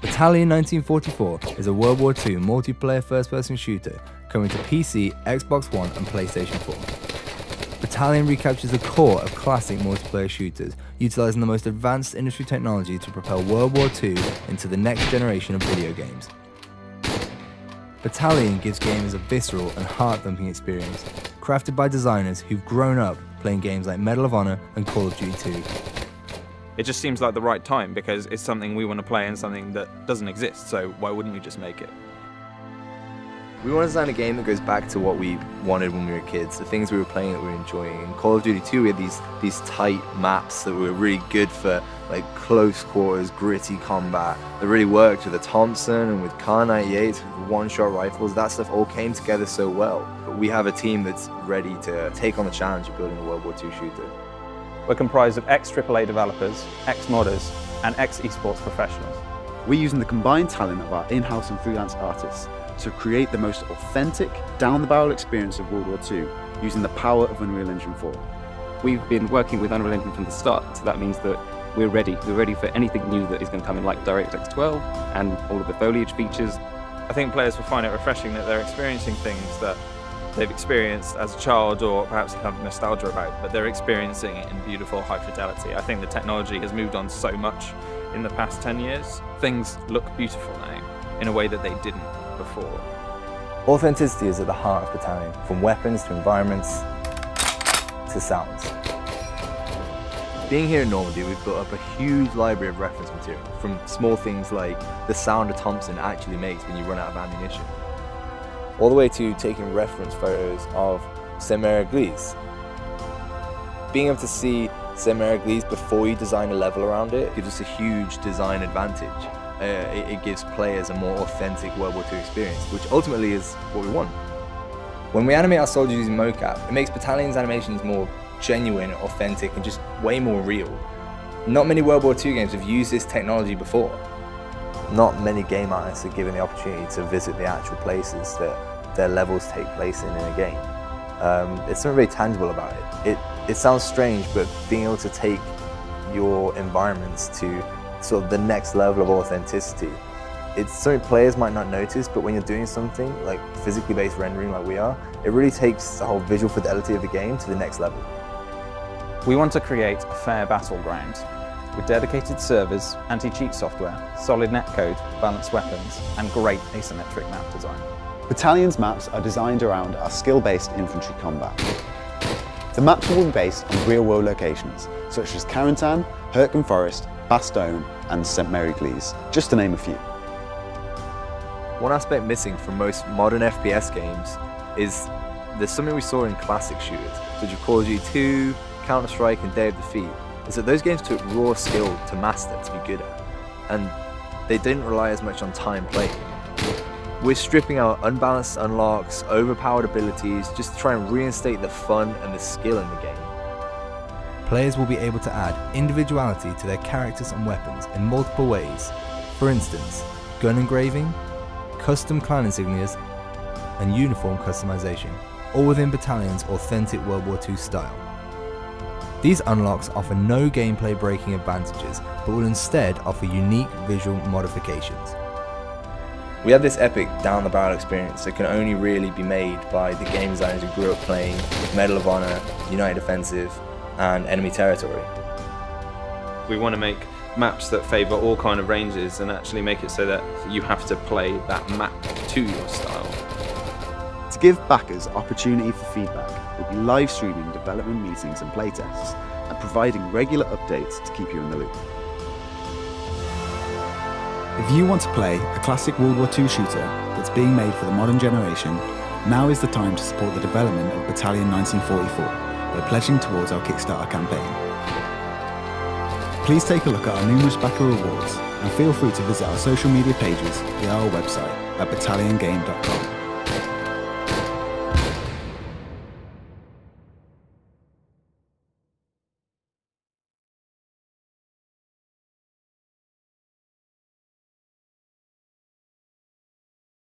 Battalion 1944 is a World War II multiplayer first-person shooter coming to PC, Xbox One and PlayStation 4. Battalion recaptures the core of classic multiplayer shooters, utilising the most advanced industry technology to propel World War II into the next generation of video games. Battalion gives gamers a visceral and heart-thumping experience, crafted by designers who've grown up playing games like Medal of Honor and Call of Duty 2. It just seems like the right time because it's something we want to play and something that doesn't exist, so why wouldn't we just make it? We want to design a game that goes back to what we wanted when we were kids, the things we were playing that we were enjoying. In Call of Duty 2 we had these tight maps that were really good for like close quarters, gritty combat, that really worked with the Thompson and with Kar 98s, with one-shot rifles. That stuff all came together so well. But we have a team that's ready to take on the challenge of building a World War II shooter. We're comprised of ex-AAA developers, ex-modders, and ex-esports professionals. We're using the combined talent of our in-house and freelance artists to create the most authentic, down-the-barrel experience of World War II using the power of Unreal Engine 4. We've been working with Unreal Engine from the start, so that means that we're ready. We're ready for anything new that is going to come in, like DirectX 12 and all of the foliage features. I think players will find it refreshing that they're experiencing things that they've experienced as a child or perhaps have nostalgia about, but they're experiencing it in beautiful high fidelity. I think the technology has moved on so much in the past 10 years. Things look beautiful now in a way that they didn't before. Authenticity is at the heart of Battalion, from weapons to environments to sounds. Being here in Normandy, we've built up a huge library of reference material, from small things like the sound a Thompson actually makes when you run out of ammunition, all the way to taking reference photos of Saint-Mère-Église. Being able to see Saint-Mère-Église before you design a level around it gives us a huge design advantage. It gives players a more authentic World War II experience, which ultimately is what we want. When we animate our soldiers using mocap, it makes Battalion's animations more genuine, authentic, and just way more real. Not many World War II games have used this technology before. Not many game artists are given the opportunity to visit the actual places that their levels take place in a game. It's something very tangible about it. It sounds strange, but being able to take your environments to sort of the next level of authenticity, it's something players might not notice, but when you're doing something like physically based rendering like we are, it really takes the whole visual fidelity of the game to the next level. We want to create a fair battleground with dedicated servers, anti-cheat software, solid netcode, balanced weapons, and great asymmetric map design. Battalion's maps are designed around our skill-based infantry combat. The maps will be based on real-world locations, such as Carentan, Hurtgen Forest, Bastogne, and Saint-Mère-Église, just to name a few. One aspect missing from most modern FPS games is there's something we saw in classic shooters, such as Call of Duty 2, Counter-Strike, and Day of Defeat, is that those games took raw skill to master, to be good at, and they didn't rely as much on time playing. We're stripping out unbalanced unlocks, overpowered abilities, just to try and reinstate the fun and the skill in the game. Players will be able to add individuality to their characters and weapons in multiple ways. For instance, gun engraving, custom clan insignias, and uniform customization, all within Battalion's authentic World War II style. These unlocks offer no gameplay breaking advantages, but will instead offer unique visual modifications. We have this epic down-the-barrel experience that can only really be made by the game designers who grew up playing Medal of Honor, United Defensive, and Enemy Territory. We want to make maps that favour all kind of ranges and actually make it so that you have to play that map to your style. To give backers opportunity for feedback, we'll be live streaming development meetings and playtests, and providing regular updates to keep you in the loop. If you want to play a classic World War II shooter that's being made for the modern generation, now is the time to support the development of Battalion 1944 by pledging towards our Kickstarter campaign. Please take a look at our numerous backer rewards and feel free to visit our social media pages via our website at battalionGame.com.